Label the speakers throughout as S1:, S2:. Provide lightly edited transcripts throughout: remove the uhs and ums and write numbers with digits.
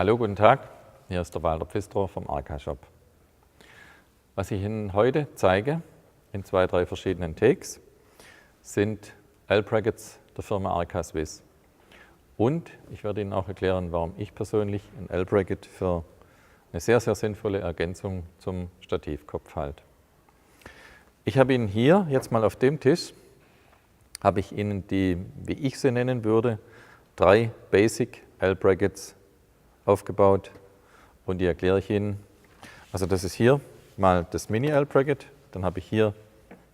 S1: Hallo, guten Tag. Hier ist der Walter Pfisterer vom Arca-Shop. Was ich Ihnen heute zeige, in 2, 3 verschiedenen Takes, sind L-Brackets der Firma Arca Swiss. Und ich werde Ihnen auch erklären, warum ich persönlich ein L-Bracket für eine sehr, sehr sinnvolle Ergänzung zum Stativkopf halte. Ich habe Ihnen hier jetzt mal auf dem Tisch, habe ich Ihnen die, wie ich sie nennen würde, 3 Basic L-Brackets aufgebaut und die erkläre ich Ihnen. Also das ist hier mal das Mini L-Bracket, dann habe ich hier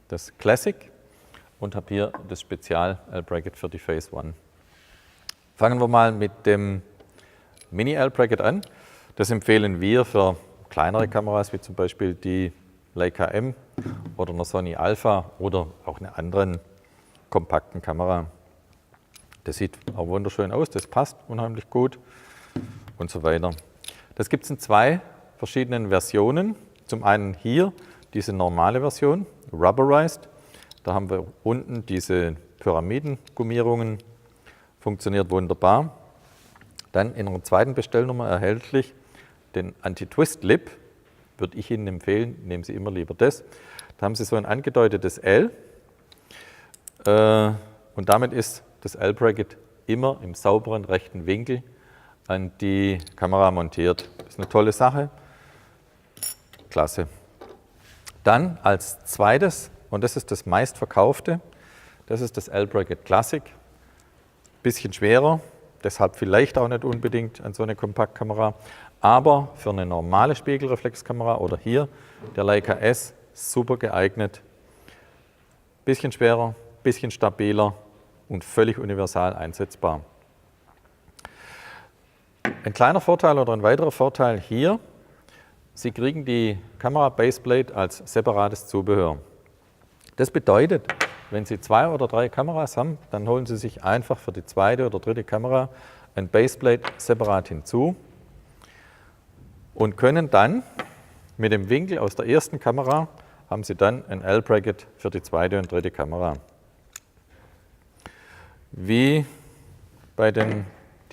S1: das Classic und habe hier das Spezial L-Bracket für die Phase 1. Fangen wir mal mit dem Mini L-Bracket an. Das empfehlen wir für kleinere Kameras, wie zum Beispiel die Leica M oder eine Sony Alpha oder auch eine anderen kompakten Kamera. Das sieht auch wunderschön aus, das passt unheimlich gut und so weiter. Das gibt es in 2 verschiedenen Versionen. Zum einen hier diese normale Version, Rubberized. Da haben wir unten diese Pyramidengummierungen, funktioniert wunderbar. Dann in einer zweiten Bestellnummer erhältlich den Anti-Twist-Lip, würde ich Ihnen empfehlen, nehmen Sie immer lieber das. Da haben Sie so ein angedeutetes L und damit ist das L-Bracket immer im sauberen rechten Winkel an die Kamera montiert. Das ist eine tolle Sache. Klasse. Dann als zweites, und das ist das meistverkaufte, das ist das L-Bracket Classic. Bisschen schwerer, deshalb vielleicht auch nicht unbedingt an so eine Kompaktkamera, aber für eine normale Spiegelreflexkamera oder hier der Leica S super geeignet. Bisschen schwerer, bisschen stabiler und völlig universal einsetzbar. Ein kleiner Vorteil oder ein weiterer Vorteil hier, Sie kriegen die Kamera-Baseplate als separates Zubehör. Das bedeutet, wenn Sie 2 oder 3 Kameras haben, dann holen Sie sich einfach für die zweite oder dritte Kamera ein Baseplate separat hinzu und können dann mit dem Winkel aus der ersten Kamera, haben Sie dann ein L-Bracket für die zweite und dritte Kamera. Die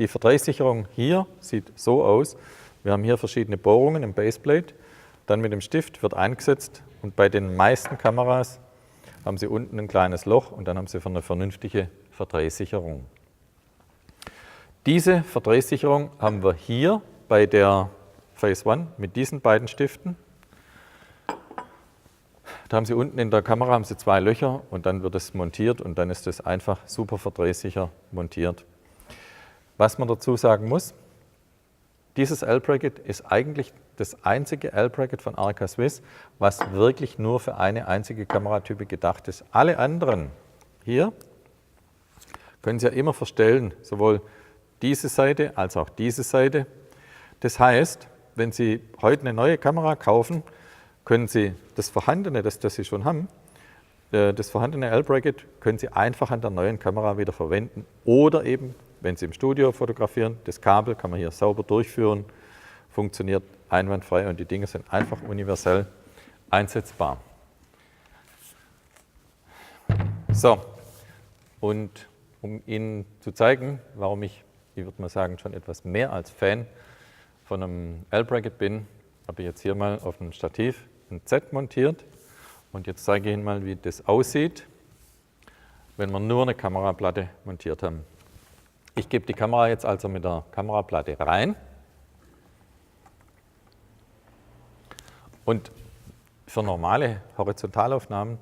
S1: Verdrehsicherung hier sieht so aus. Wir haben hier verschiedene Bohrungen im Baseplate, dann mit dem Stift wird eingesetzt und bei den meisten Kameras haben Sie unten ein kleines Loch und dann haben Sie eine vernünftige Verdrehsicherung. Diese Verdrehsicherung haben wir hier bei der Phase 1 mit diesen beiden Stiften. Da haben Sie unten in der Kamera haben Sie 2 Löcher und dann wird es montiert und dann ist es einfach super verdrehsicher montiert. Was man dazu sagen muss, dieses L-Bracket ist eigentlich das einzige L-Bracket von Arca Swiss, was wirklich nur für eine einzige Kameratype gedacht ist. Alle anderen hier können Sie ja immer verstellen, sowohl diese Seite als auch diese Seite. Das heißt, wenn Sie heute eine neue Kamera kaufen, können Sie das vorhandene, das Sie schon haben, das vorhandene L-Bracket können Sie einfach an der neuen Kamera wieder verwenden oder eben, wenn Sie im Studio fotografieren, das Kabel kann man hier sauber durchführen, funktioniert einwandfrei und die Dinge sind einfach universell einsetzbar. So, und um Ihnen zu zeigen, warum ich würde mal sagen, schon etwas mehr als Fan von einem L-Bracket bin, habe ich jetzt hier mal auf dem Stativ ein Z montiert. Und jetzt zeige ich Ihnen mal, wie das aussieht, wenn wir nur eine Kameraplatte montiert haben. Ich gebe die Kamera jetzt also mit der Kameraplatte rein. Und für normale Horizontalaufnahmen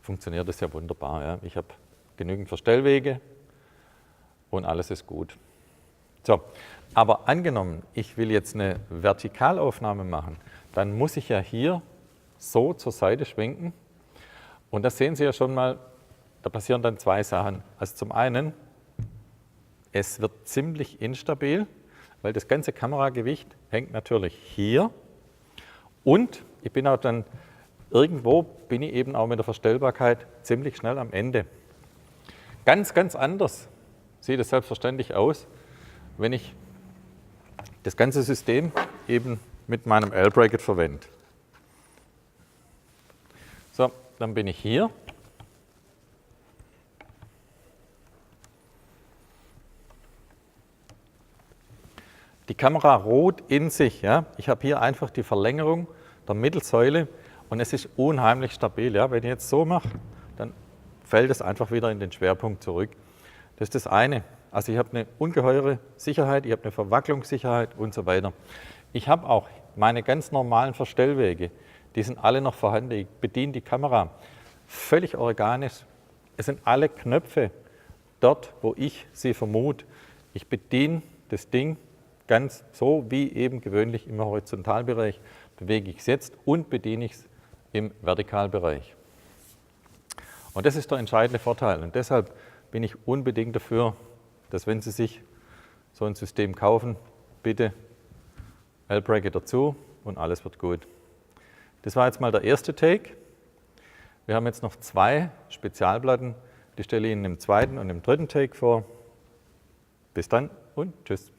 S1: funktioniert das ja wunderbar. Ja. Ich habe genügend Verstellwege und alles ist gut. So, aber angenommen, ich will jetzt eine Vertikalaufnahme machen, dann muss ich ja hier so zur Seite schwenken. Und das sehen Sie ja schon mal, da passieren dann 2 Sachen. Also zum einen, es wird ziemlich instabil, weil das ganze Kameragewicht hängt natürlich hier. Und ich bin auch dann, irgendwo bin ich eben auch mit der Verstellbarkeit ziemlich schnell am Ende. Ganz, ganz anders sieht es selbstverständlich aus, wenn ich das ganze System eben mit meinem L-Bracket verwende. So, dann bin ich hier. Die Kamera ruht in sich. Ja? Ich habe hier einfach die Verlängerung der Mittelsäule und es ist unheimlich stabil. Ja? Wenn ich jetzt so mache, dann fällt es einfach wieder in den Schwerpunkt zurück. Das ist das eine. Also ich habe eine ungeheure Sicherheit, ich habe eine Verwacklungssicherheit und so weiter. Ich habe auch meine ganz normalen Verstellwege, die sind alle noch vorhanden. Ich bediene die Kamera völlig organisch. Es sind alle Knöpfe dort, wo ich sie vermute. Ich bediene das Ding ganz so, wie eben gewöhnlich im Horizontalbereich bewege ich es jetzt und bediene ich es im Vertikalbereich. Und das ist der entscheidende Vorteil. Und deshalb bin ich unbedingt dafür, dass wenn Sie sich so ein System kaufen, bitte L-Bracket dazu und alles wird gut. Das war jetzt mal der erste Take. Wir haben jetzt noch 2 Spezialplatten, die stelle ich Ihnen im zweiten und im dritten Take vor. Bis dann und tschüss.